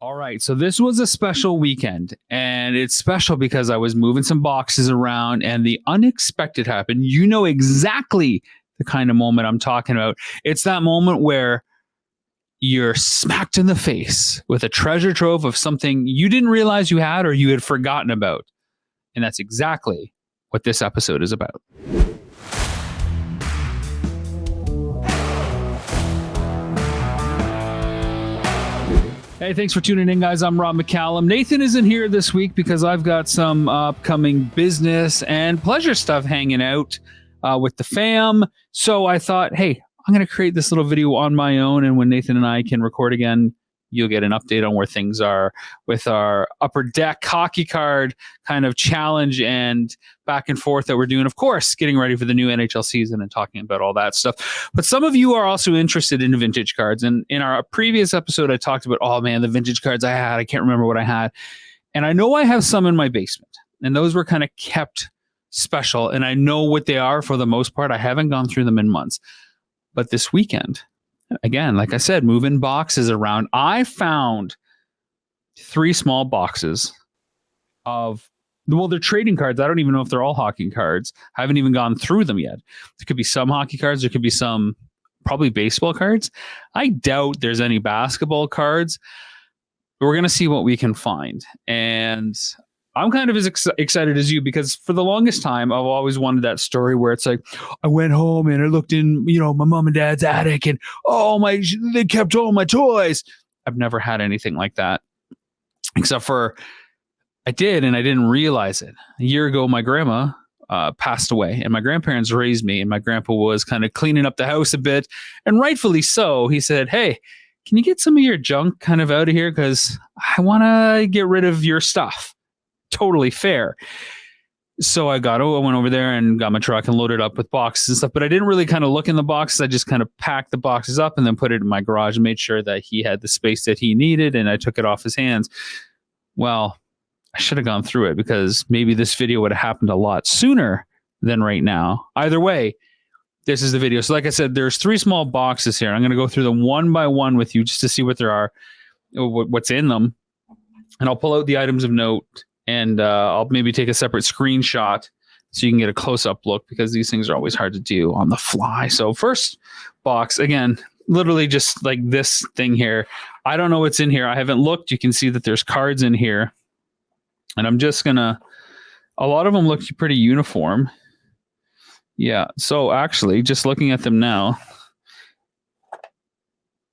All right, so this was a special weekend, and it's special because I was moving some boxes around and the unexpected happened. You know exactly the kind of moment I'm talking about. It's that moment where you're smacked in the face with a treasure trove of something you didn't realize you had or you had forgotten about. And that's exactly what this episode is about. Hey, thanks for tuning in, guys. I'm Rob McCallum. Nathan isn't here this week because I've got some upcoming business and pleasure stuff hanging out with the fam. So I thought, hey, I'm going to create this little video on my own. And when Nathan and I can record again, you'll get an update on where things are with our Upper Deck hockey card kind of challenge and back and forth that we're doing. Of course, getting ready for the new NHL season and talking about all that stuff. But some of you are also interested in vintage cards. And in our previous episode, I talked about, oh man, the vintage cards I had. I can't remember what I had. And I know I have some in my basement. And those were kind of kept special. And I know what they are for the most part. I haven't gone through them in months. But this weekend, again, like I said, moving boxes around, I found 3 small boxes of, well, they're trading cards. I don't even know if they're all hockey cards. I haven't even gone through them yet. There could be some hockey cards. There could be some probably baseball cards. I doubt there's any basketball cards. But we're going to see what we can find. And I'm kind of as excited as you because for the longest time, I've always wanted that story where it's like, I went home and I looked in, my mom and dad's attic and, they kept all my toys. I've never had anything like that except for I did, and I didn't realize it. A year ago, my grandma passed away and my grandparents raised me, and my grandpa was kind of cleaning up the house a bit, and rightfully so. He said, hey, can you get some of your junk kind of out of here? Because I want to get rid of your stuff. Totally fair. So I went over there and got my truck and loaded up with boxes and stuff, but I didn't really kind of look in the boxes. I just kind of packed the boxes up and then put it in my garage and made sure that he had the space that he needed, and I took it off his hands. Well, I should have gone through it because maybe this video would have happened a lot sooner than right now. Either way, this is the video. So like I said, there's 3 small boxes here. I'm going to go through them one by one with you just to see what there are, what's in them. And I'll pull out the items of note. And I'll maybe take a separate screenshot so you can get a close-up look because these things are always hard to do on the fly. So first box, again, literally just like this thing here. I don't know what's in here. I haven't looked. You can see that there's cards in here. And I'm just going to, a lot of them look pretty uniform. Yeah, so actually, just looking at them now.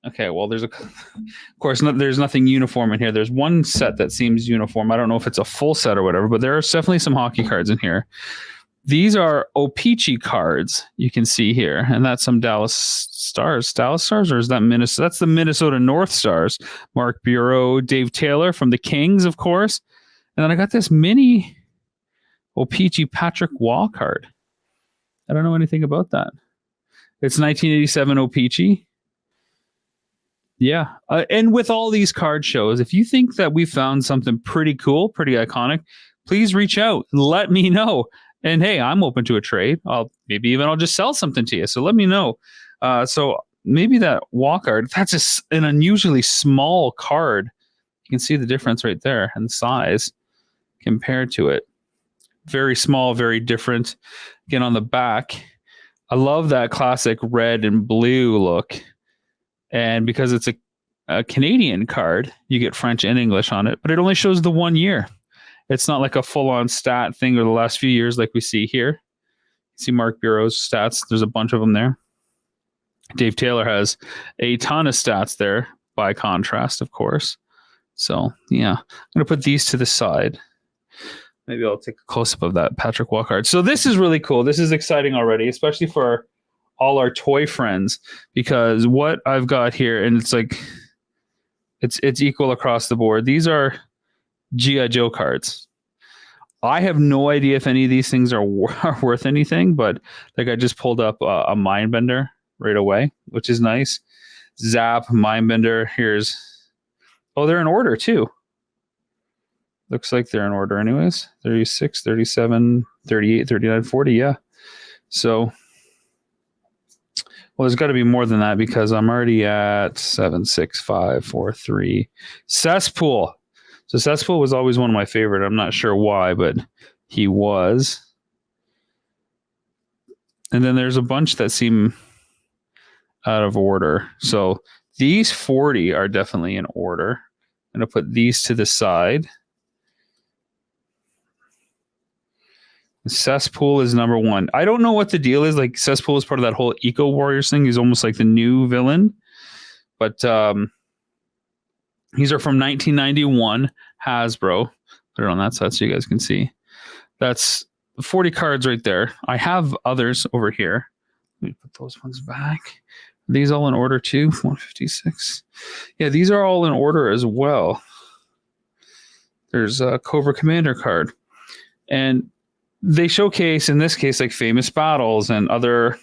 Okay, well, of course, there's nothing uniform in here. There's one set that seems uniform. I don't know if it's a full set or whatever, but there are definitely some hockey cards in here. These are O-Pee-Chee cards you can see here, and that's some Dallas Stars. Dallas Stars, or is that Minnesota? That's the Minnesota North Stars. Mark Bureau, Dave Taylor from the Kings, of course. And then I got this mini O-Pee-Chee Patrick Waugh card. I don't know anything about that. It's 1987 O-Pee-Chee. Yeah. And with all these card shows, if you think that we found something pretty cool, pretty iconic, please reach out and let me know. And hey, I'm open to a trade. I'll just sell something to you. So let me know. So maybe that Waugh card, that's an unusually small card. You can see the difference right there and the size compared to it. Very small, very different. Again, on the back, I love that classic red and blue look. And because it's a Canadian card, you get French and English on it, but it only shows the 1 year. It's not like a full-on stat thing or the last few years like we see here. You see Mark Bureau's stats. There's a bunch of them there. Dave Taylor has a ton of stats there by contrast, of course. So, yeah. I'm going to put these to the side. Maybe I'll take a close-up of that Patrick Waugh card. So this is really cool. This is exciting already, especially for all our toy friends, because what I've got here, and it's like it's equal across the board. These are G.I. Joe cards. I have no idea if any of these things are worth anything, but like I just pulled up a Mindbender right away, which is nice. Zap, Mindbender. They're in order too. Looks like they're in order anyways. 36, 37, 38, 39, 40. Yeah. So Well, there's got to be more than that because I'm already at 7, 6, 5, 4, 3. Cesspool. So Cesspool was always one of my favorite. I'm not sure why, but he was. And then there's a bunch that seem out of order. So these 40 are definitely in order. I'm going to put these to the side. Cesspool is number 1. I don't know what the deal is. Like Cesspool is part of that whole Eco Warriors thing. He's almost like the new villain. But these are from 1991 Hasbro. Put it on that side so you guys can see. That's 40 cards right there. I have others over here. Let me put those ones back. Are these all in order too? 156. Yeah, these are all in order as well. There's a Cobra Commander card. And they showcase, in this case, like famous battles and other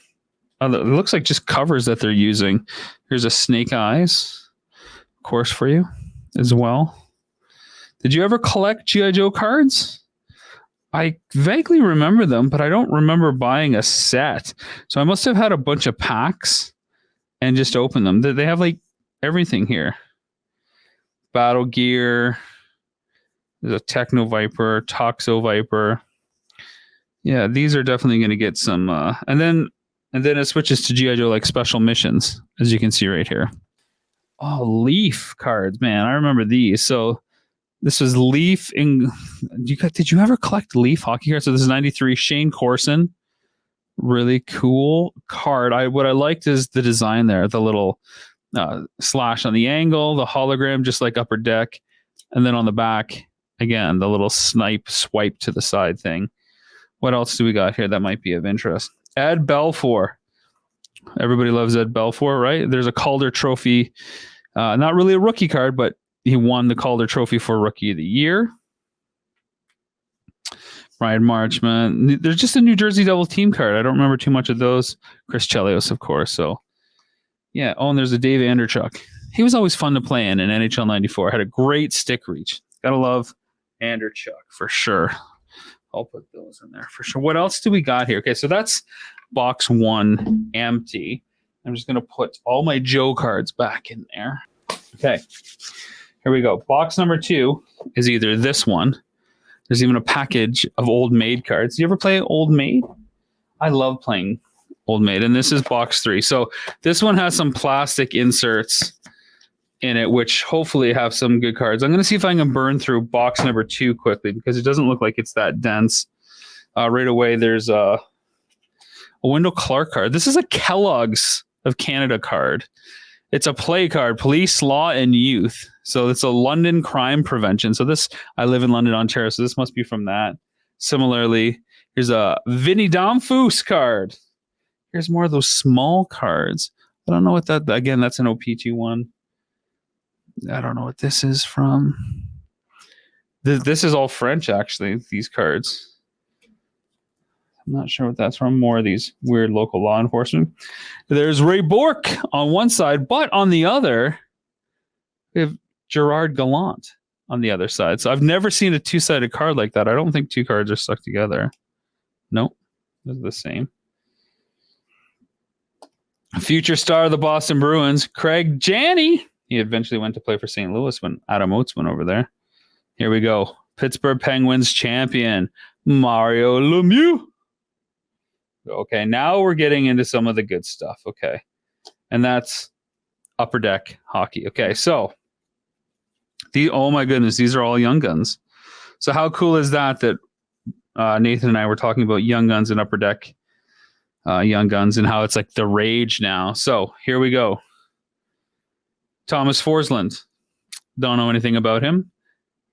it looks like just covers that they're using. Here's a Snake Eyes, of course, for you as well. Did you ever collect G.I. Joe cards? I vaguely remember them, but I don't remember buying a set. So I must have had a bunch of packs and just opened them. They have like everything here. Battle Gear. There's a Techno Viper, Toxo Viper. Yeah, these are definitely going to get some. And then it switches to G.I. Joe like special missions, as you can see right here. Oh, Leaf cards, man. I remember these. So this was Leaf. Did you ever collect Leaf hockey cards? So this is 93 Shane Corson. Really cool card. What I liked is the design there, the little slash on the angle, the hologram, just like Upper Deck. And then on the back, again, the little swipe to the side thing. What else do we got here that might be of interest? Ed Balfour. Everybody loves Ed Balfour, right? There's a Calder Trophy. Not really a rookie card, but he won the Calder Trophy for Rookie of the Year. Ryan Marchman. There's just a New Jersey Devil team card. I don't remember too much of those. Chris Chelios, of course. So, yeah. Oh, and there's a Dave Anderchuk. He was always fun to play in NHL 94. Had a great stick reach. Gotta love Anderchuk for sure. I'll put those in there for sure. What else do we got here? Okay, so that's box 1 empty. I'm just going to put all my Joe cards back in there. Okay, here we go. Box number 2 is either this one. There's even a package of Old Maid cards. Do you ever play Old Maid? I love playing Old Maid, and this is box 3. So this one has some plastic inserts in it, which hopefully have some good cards. I'm going to see if I can burn through box number 2 quickly because it doesn't look like it's that dense. Right away, there's a Wendell Clark card. This is a Kellogg's of Canada card. It's a play card, Police, Law, and Youth. So it's a London crime prevention. So this, I live in London, Ontario, so this must be from that. Similarly, here's a Vinnie Domfus card. Here's more of those small cards. I don't know what that, again, that's an OPT one. I don't know what this is from. This is all French, actually, these cards. I'm not sure what that's from. More of these weird local law enforcement. There's Ray Bourque on one side, but on the other, we have Gerard Gallant on the other side. So I've never seen a two-sided card like that. I don't think two cards are stuck together. Nope, they're the same. Future star of the Boston Bruins, Craig Janney. He eventually went to play for St. Louis when Adam Oates went over there. Here we go. Pittsburgh Penguins champion, Mario Lemieux. Okay, now we're getting into some of the good stuff. Okay. And that's Upper Deck hockey. Okay, so oh my goodness, these are all Young Guns. So how cool is that Nathan and I were talking about Young Guns and Upper Deck Young Guns and how it's like the rage now. So here we go. Thomas Forsland. Don't know anything about him.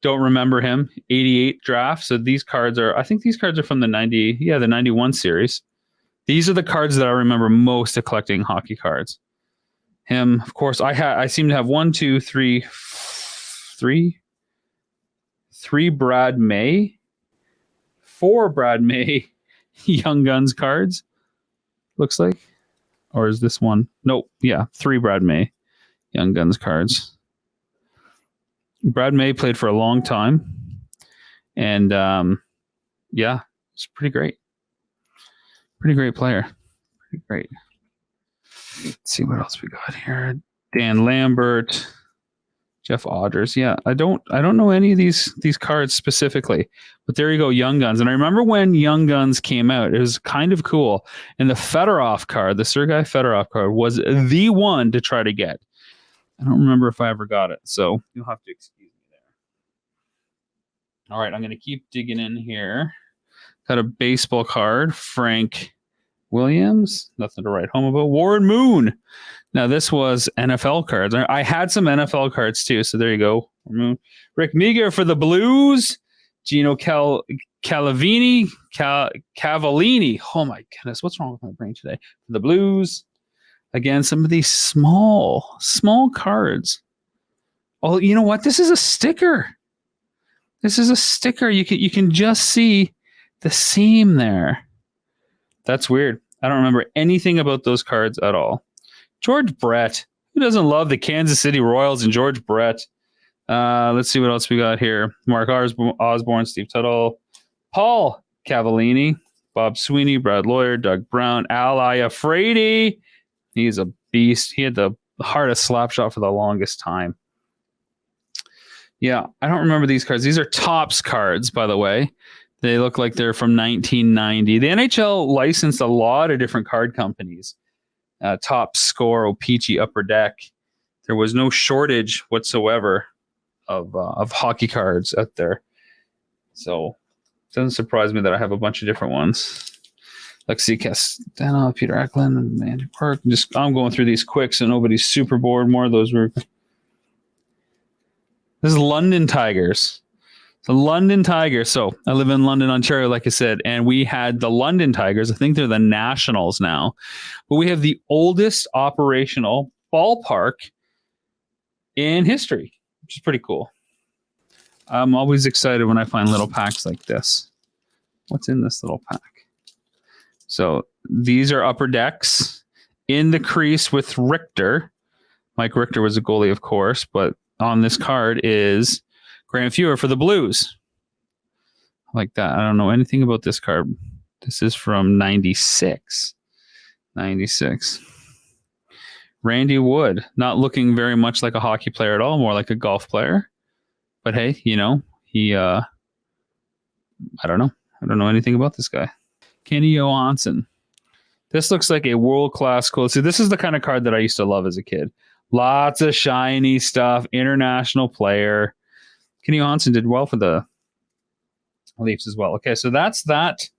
Don't remember him. 88 draft. So these cards are, I think these cards are from the 91 series. These are the cards that I remember most of collecting hockey cards. Him, of course, I seem to have 3 Brad May, 4 Brad May Young Guns cards. Looks like. Or is this one? Nope. Yeah, 3 Brad May Young Guns cards. Brad May played for a long time. And yeah, it's pretty great. Pretty great player. Pretty great. Let's see what else we got here. Dan Lambert, Jeff Auders. Yeah, I don't know any of these cards specifically, but there you go, Young Guns. And I remember when Young Guns came out, it was kind of cool. And the Fedorov card, the Sergei Fedorov card, was the one to try to get. I don't remember if I ever got it, so you'll have to excuse me there. All right, I'm going to keep digging in here. Got a baseball card, Frank Williams, nothing to write home about. Warren Moon. Now, this was NFL cards. I had some NFL cards too, so there you go. Rick Meager for the Blues. Gino Cavallini. Oh my goodness, what's wrong with my brain today? For the Blues. Again, some of these small cards. Oh, you know what? This is a sticker. This is a sticker. You can just see the seam there. That's weird. I don't remember anything about those cards at all. George Brett. Who doesn't love the Kansas City Royals and George Brett? Let's see what else we got here. Mark Osborne, Steve Tuttle, Paul Cavallini, Bob Sweeney, Brad Lawyer, Doug Brown, Al Iafrate. He's a beast. He had the hardest slap shot for the longest time. Yeah, I don't remember these cards. These are Topps cards, by the way. They look like they're from 1990. The NHL licensed a lot of different card companies. Topps, Score, O-Pee-Chee, Upper Deck. There was no shortage whatsoever of hockey cards out there. So it doesn't surprise me that I have a bunch of different ones. Lexi Castano, Peter Eklund, and Andy Park. I'm going through these quick so nobody's super bored. More of those were. This is London Tigers. The London Tigers. So I live in London, Ontario, like I said, and we had the London Tigers. I think they're the Nationals now. But we have the oldest operational ballpark in history, which is pretty cool. I'm always excited when I find little packs like this. What's in this little pack? So these are Upper Decks in the crease with Richter. Mike Richter was a goalie, of course, but on this card is Grant Fuhr for the Blues. Like that. I don't know anything about this card. This is from 96. 96. Randy Wood, not looking very much like a hockey player at all, more like a golf player. But hey, he I don't know. I don't know anything about this guy. Kenny Johansson. This looks like a world-class quote. See, this is the kind of card that I used to love as a kid. Lots of shiny stuff. International player. Kenny Johansson did well for the Leafs as well. Okay, so that's that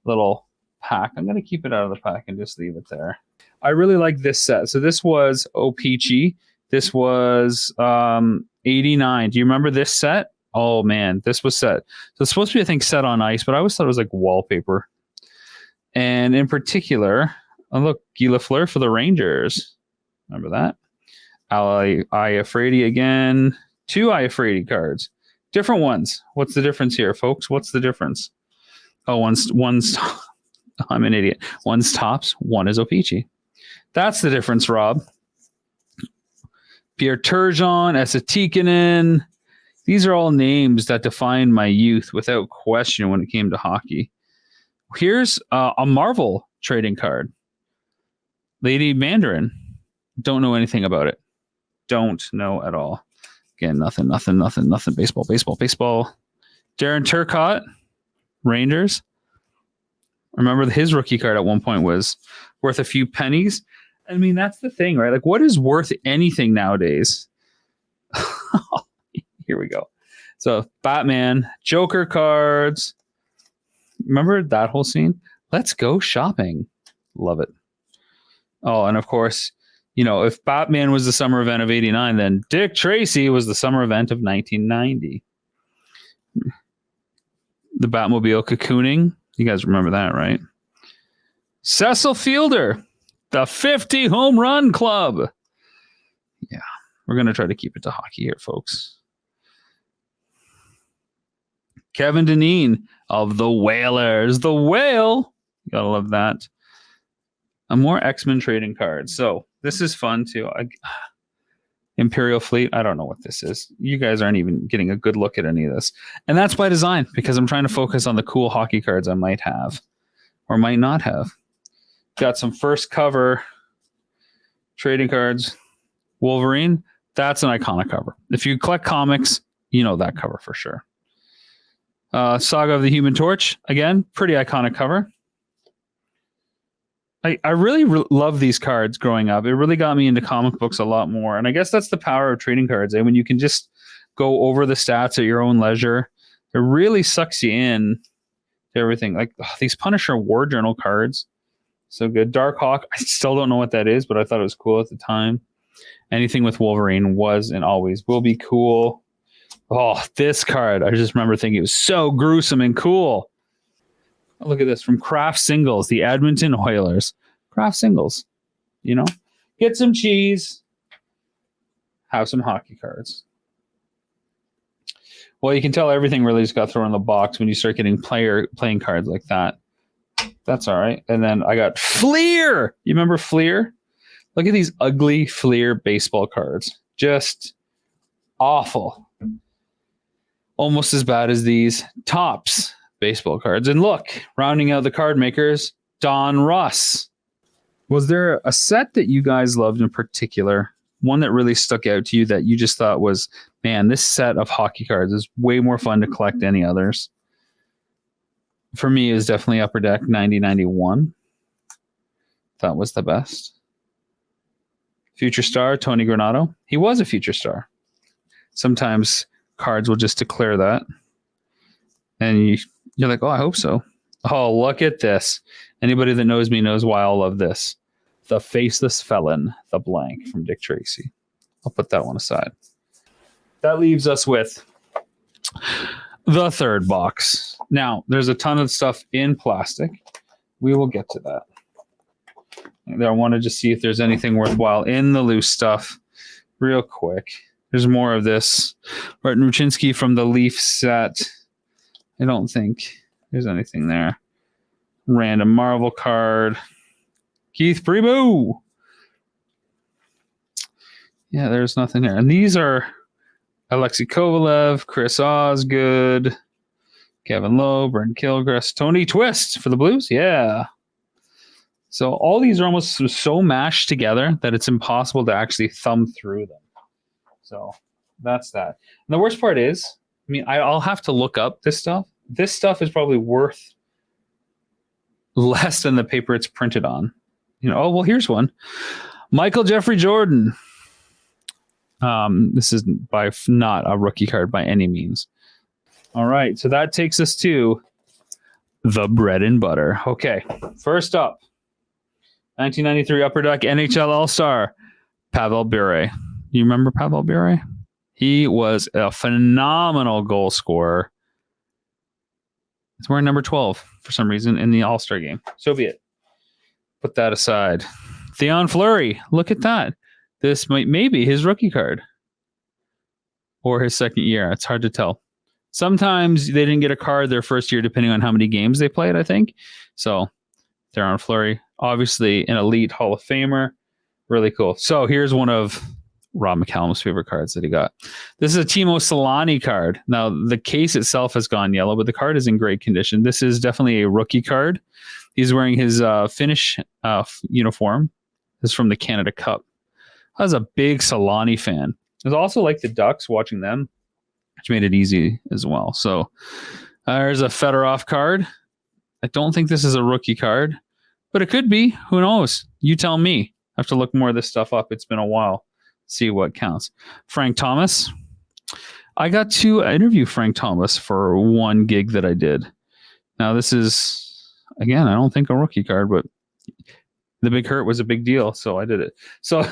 little pack. I'm going to keep it out of the pack and just leave it there. I really like this set. So this was O-Pee-Chee. This was 89. Do you remember this set? Oh, man, this was set. So it's supposed to be, I think, set on ice, but I always thought it was like wallpaper. And in particular, look, Guy Lafleur for the Rangers. Remember that? Iafrate again. 2 Iafrate cards. Different ones. What's the difference here, folks? What's the difference? Oh, one's I'm an idiot. One's Topps, one is O-Pee-Chee. That's the difference, Rob. Pierre Turgeon, Esa Tikkanen. These are all names that defined my youth without question when it came to hockey. Here's a Marvel trading card. Lady Mandarin. Don't know anything about it. Don't know at all. Again, nothing. Baseball. Darren Turcotte, Rangers. Remember his rookie card at one point was worth a few pennies. I mean, that's the thing, right? Like, what is worth anything nowadays? Here we go. So, Batman, Joker cards. Remember that whole scene? Let's go shopping. Love it. Oh, and of course, if Batman was the summer event of 89, then Dick Tracy was the summer event of 1990. The Batmobile cocooning. You guys remember that, right? Cecil Fielder, the 50 home run club. Yeah, we're going to try to keep it to hockey here, folks. Kevin Dineen of the Whalers. The Whale. You gotta love that. More X-Men trading cards. So this is fun too. Imperial Fleet. I don't know what this is. You guys aren't even getting a good look at any of this. And that's by design because I'm trying to focus on the cool hockey cards I might have or might not have. Got some first cover trading cards. Wolverine, that's an iconic cover. If you collect comics, you know that cover for sure. Saga of the Human Torch, again, pretty iconic cover. I really love these cards growing up. It really got me into comic books a lot more. And I guess that's the power of trading cards. When you can just go over the stats at your own leisure, it really sucks you in to everything. Like these Punisher War Journal cards. So good. Dark Hawk, I still don't know what that is, but I thought it was cool at the time. Anything with Wolverine was and always will be cool. Oh, this card. I just remember thinking it was so gruesome and cool. Look at this from Kraft Singles, the Edmonton Oilers. Kraft Singles, you know, get some cheese, have some hockey cards. Well, you can tell everything really just got thrown in the box when you start getting playing cards like that. That's all right. And then I got Fleer. You remember Fleer? Look at these ugly Fleer baseball cards. Just awful. Almost as bad as these Topps baseball cards. And look, rounding out the card makers, Don Russ. Was there a set that you guys loved in particular? One that really stuck out to you that you just thought was, man, this set of hockey cards is way more fun to collect than any others? For me, it was definitely Upper Deck 90-91. That was the best. Future star, Tony Granato. He was a future star. Sometimes cards will just declare that. And you're like, oh, I hope so. Oh, look at this. Anybody that knows me knows why I love this. The Faceless Felon, the blank from Dick Tracy. I'll put that one aside. That leaves us with the third box. Now, there's a ton of stuff in plastic. We will get to that. I want to just see if there's anything worthwhile in the loose stuff real quick. There's more of this. Martin Ruchinski from the Leaf set. I don't think there's anything there. Random Marvel card. Keith Primeau. Yeah, there's nothing there. And these are Alexei Kovalev, Chris Osgood, Kevin Lowe, Brent Kilgress, Tony Twist for the Blues. Yeah. So all these are almost so mashed together that it's impossible to actually thumb through them. So that's that. And the worst part is, I'll have to look up this stuff. This stuff is probably worth less than the paper it's printed on. Oh, well, here's one. Michael Jeffrey Jordan. This is not a rookie card by any means. All right, so that takes us to the bread and butter. Okay, first up, 1993 Upper Deck NHL All-Star, Pavel Bure. You remember Pavel Bure? He was a phenomenal goal scorer. He's wearing number 12 for some reason in the All-Star game. So be it. Put that aside. Theon Flurry. Look at that. This may be his rookie card. Or his second year. It's hard to tell. Sometimes they didn't get a card their first year depending on how many games they played, I think. So, Theon Flurry. Obviously an elite Hall of Famer. Really cool. So, here's one of Rob McCallum's favorite cards that he got. This is a Teemo Solani card. Now, the case itself has gone yellow, but the card is in great condition. This is definitely a rookie card. He's wearing his Finnish uniform. This is from the Canada Cup. I was a big Solani fan. I was also like the Ducks, watching them, which made it easy as well. So there's a Fedorov card. I don't think this is a rookie card, but it could be. Who knows? You tell me. I have to look more of this stuff up. It's been a while. See what counts. Frank Thomas. I got to interview Frank Thomas for one gig that I did. Now, this is, again, I don't think a rookie card, but the Big Hurt was a big deal, so I did it. So,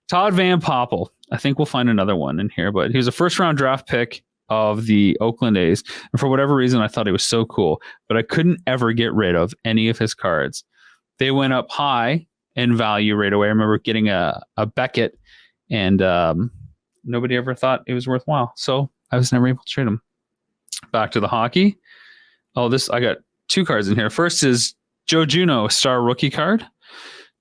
Todd Van Poppel. I think we'll find another one in here, but he was a first-round draft pick of the Oakland A's. And for whatever reason, I thought he was so cool, but I couldn't ever get rid of any of his cards. They went up high in value right away. I remember getting a Beckett, and nobody ever thought it was worthwhile. So I was never able to trade him. Back to the hockey. Oh, I got two cards in here. First is Joe Juneau, star rookie card.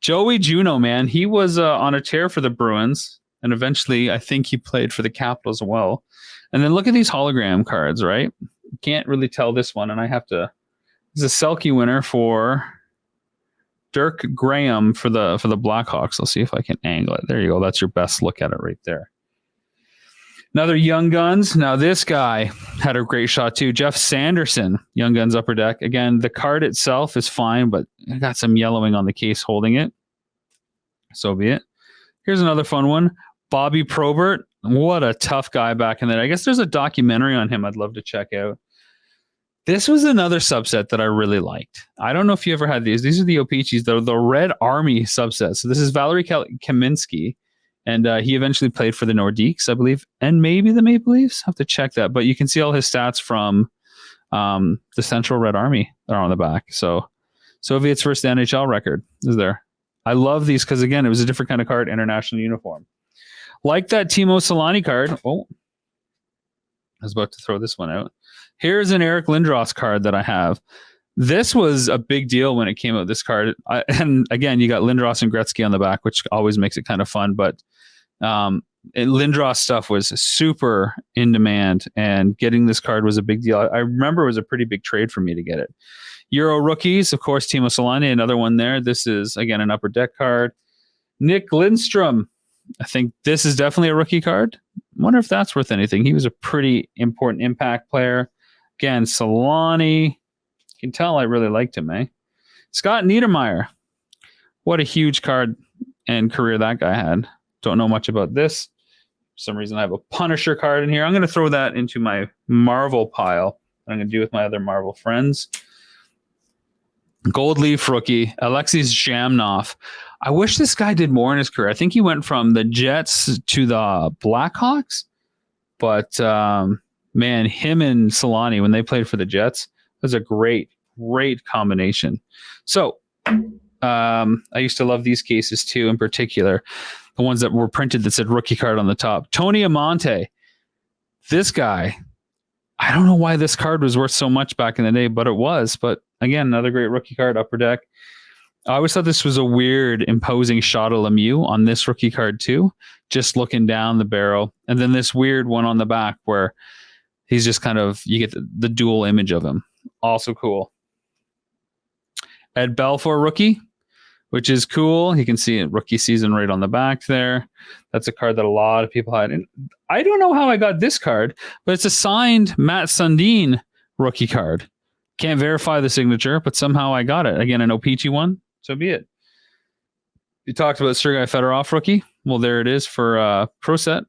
Joey Juneau, man, he was on a tear for the Bruins, and eventually I think he played for the Capitals as well. And then look at these hologram cards, right? Can't really tell this one, and I have to. He's a Selke winner for Dirk Graham for the Blackhawks. I'll see if I can angle it. There you go. That's your best look at it right there. Another Young Guns. Now this guy had a great shot too. Jeff Sanderson, Young Guns Upper Deck. Again, the card itself is fine, but it got some yellowing on the case holding it. So be it. Here's another fun one. Bobby Probert. What a tough guy back in the day. I guess there's a documentary on him I'd love to check out. This was another subset that I really liked. I don't know if you ever had these. These are the Opeachis, the Red Army subset. So this is Valerie Kaminsky, and he eventually played for the Nordiques, I believe, and maybe the Maple Leafs. I have to check that. But you can see all his stats from the Central Red Army that are on the back. So Soviet's first NHL record is there. I love these because, again, it was a different kind of card, international uniform. Like that Teemo Solani card. Oh, I was about to throw this one out. Here's an Eric Lindross card that I have. This was a big deal when it came out, this card. And again, you got Lindross and Gretzky on the back, which always makes it kind of fun. But Lindross stuff was super in demand, and getting this card was a big deal. I remember it was a pretty big trade for me to get it. Euro rookies, of course, Teemo Solani, another one there. This is, again, an Upper Deck card. Nick Lindstrom. I think this is definitely a rookie card. I wonder if that's worth anything. He was a pretty important impact player. Again, Solani. You can tell I really liked him, eh? Scott Niedermayer. What a huge card and career that guy had. Don't know much about this. For some reason, I have a Punisher card in here. I'm going to throw that into my Marvel pile. I'm going to do with my other Marvel friends. Gold Leaf rookie, Alexis Zhamnov. I wish this guy did more in his career. I think he went from the Jets to the Blackhawks. But, man, him and Solani, when they played for the Jets, was a great combination. So, I used to love these cases too, in particular. The ones that were printed that said rookie card on the top. Tony Amonte. This guy, I don't know why this card was worth so much back in the day, but it was. But again, another great rookie card, Upper Deck. I always thought this was a weird, imposing shot of Lemieux on this rookie card too, just looking down the barrel. And then this weird one on the back where he's just kind of, you get the dual image of him. Also cool. Ed Balfour rookie, which is cool. You can see it, rookie season right on the back there. That's a card that a lot of people had. And I don't know how I got this card, but it's a signed Matt Sundin rookie card. Can't verify the signature, but somehow I got it. Again, an Opeachy one. So be it. You talked about Sergei Fedorov rookie. Well, there it is for Pro Set.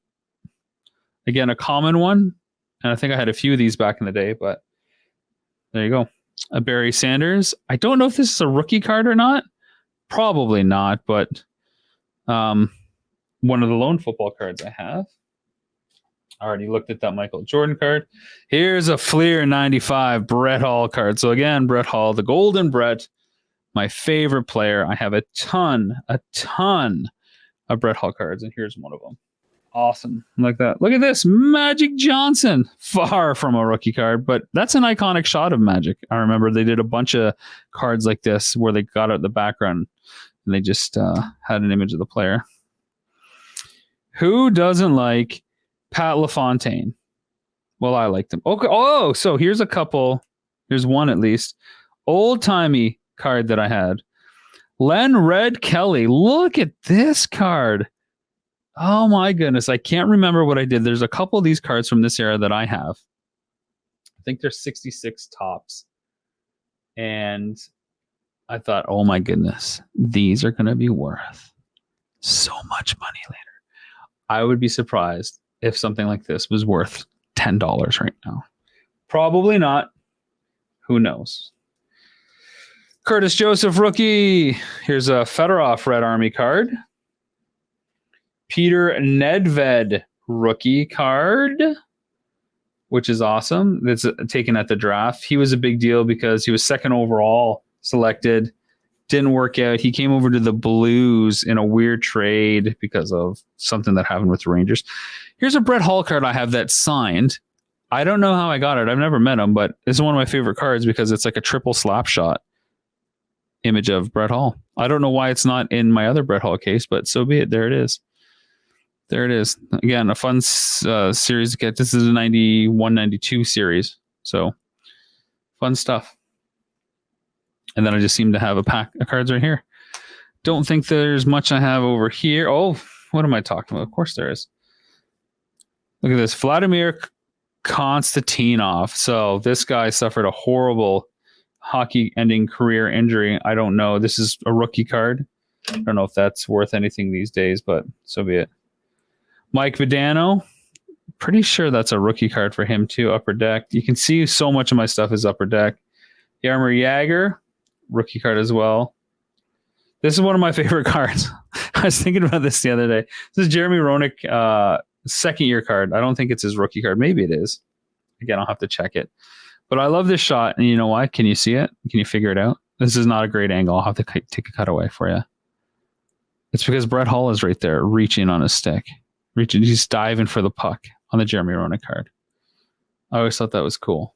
Again, a common one. And I think I had a few of these back in the day, but there you go. A Barry Sanders. I don't know if this is a rookie card or not. Probably not, but one of the lone football cards I have. I already looked at that Michael Jordan card. Here's a Fleer 95 Brett Hall card. So again, Brett Hall, the Golden Brett, my favorite player. I have a ton of Brett Hall cards, and here's one of them. Awesome. Like that. Look at this. Magic Johnson. Far from a rookie card, but that's an iconic shot of Magic. I remember they did a bunch of cards like this where they got out the background and they just had an image of the player. Who doesn't like Pat LaFontaine? Well, I liked him. Okay. Oh, so here's a couple. Here's one at least. Old-timey card that I had. Len Red Kelly. Look at this card. Oh my goodness. I can't remember what I did. There's a couple of these cards from this era that I have. I think they're 66 tops. And I thought, oh my goodness, these are going to be worth so much money later. I would be surprised if something like this was worth $10 right now. Probably not. Who knows? Curtis Joseph rookie. Here's a Fedorov Red Army card. Peter Nedved rookie card, which is awesome. That's taken at the draft. He was a big deal because he was second overall selected. Didn't work out. He came over to the Blues in a weird trade because of something that happened with the Rangers. Here's a Brett Hall card I have that's signed. I don't know how I got it. I've never met him, but it's one of my favorite cards because it's like a triple slap shot image of Brett Hall. I don't know why it's not in my other Brett Hall case, but so be it. There it is. There it is. Again, a fun series to get. This is a 91-92 series. So, fun stuff. And then I just seem to have a pack of cards right here. Don't think there's much I have over here. Oh, what am I talking about? Of course there is. Look at this. Vladimir Konstantinov. So this guy suffered a horrible hockey-ending career injury. I don't know. This is a rookie card. I don't know if that's worth anything these days, but so be it. Mike Vidano. Pretty sure that's a rookie card for him too. Upper Deck. You can see so much of my stuff is Upper Deck. Jaromir Jagr. Rookie card as well. This is one of my favorite cards. I was thinking about this the other day. This is Jeremy Roenick, second year card. I don't think it's his rookie card. Maybe it is. Again, I'll have to check it. But I love this shot. And you know why? Can you see it? Can you figure it out? This is not a great angle. I'll have to take a cutaway for you. It's because Brett Hull is right there reaching on his stick. He's diving for the puck on the Jeremy Roenick card. I always thought that was cool.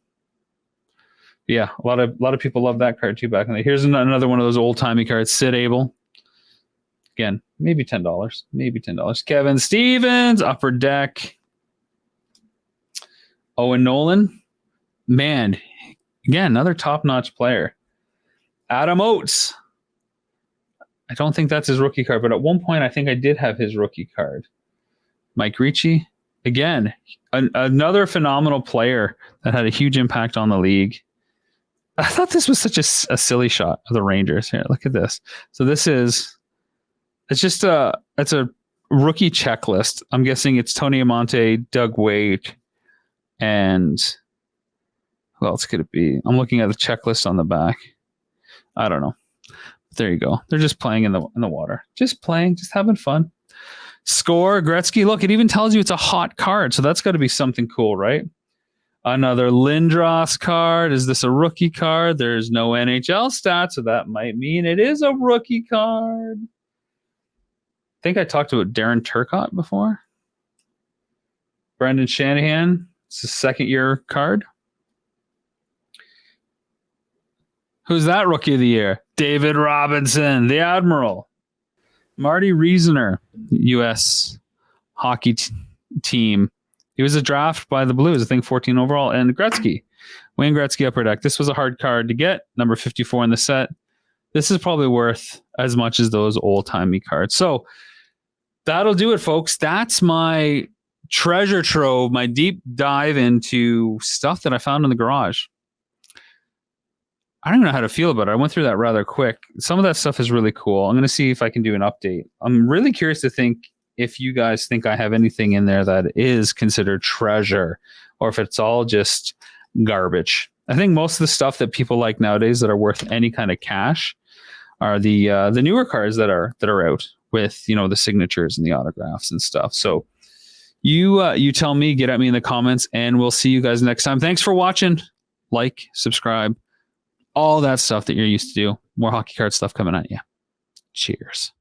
Yeah, a lot of people love that card too back in the day. Here's another one of those old-timey cards. Sid Abel. Again, maybe $10. Maybe $10. Kevin Stevens, Upper Deck. Owen Nolan. Man, again, another top-notch player. Adam Oates. I don't think that's his rookie card, but at one point I think I did have his rookie card. Mike Ricci. Again, another phenomenal player that had a huge impact on the league. I thought this was such a silly shot of the Rangers. Here, look at this. So it's a rookie checklist. I'm guessing it's Tony Amonte, Doug Weight, and who else could it be? I'm looking at the checklist on the back. I don't know. There you go. They're just playing in the water. Just playing, just having fun. Score, Gretzky. Look, it even tells you it's a hot card. So that's got to be something cool, right? Another Lindross card. Is this a rookie card? There's no NHL stats, so that might mean it is a rookie card. I think I talked about Darren Turcotte before. Brendan Shanahan. It's a second-year card. Who's that rookie of the year? David Robinson, the Admiral. Marty Reasoner, U.S. hockey team. He was a draft by the Blues, I think 14 overall. And Gretzky, Wayne Gretzky, Upper Deck. This was a hard card to get, number 54 in the set. This is probably worth as much as those old-timey cards. So that'll do it, folks. That's my treasure trove, my deep dive into stuff that I found in the garage. I don't even know how to feel about it. I went through that rather quick. Some of that stuff is really cool. I'm going to see if I can do an update. I'm really curious to think if you guys think I have anything in there that is considered treasure or if it's all just garbage. I think most of the stuff that people like nowadays that are worth any kind of cash are the newer cards that are out with, you know, the signatures and the autographs and stuff. So you tell me, get at me in the comments, and we'll see you guys next time. Thanks for watching. Like, subscribe, all that stuff that you're used to do. More hockey card stuff coming at you. Cheers.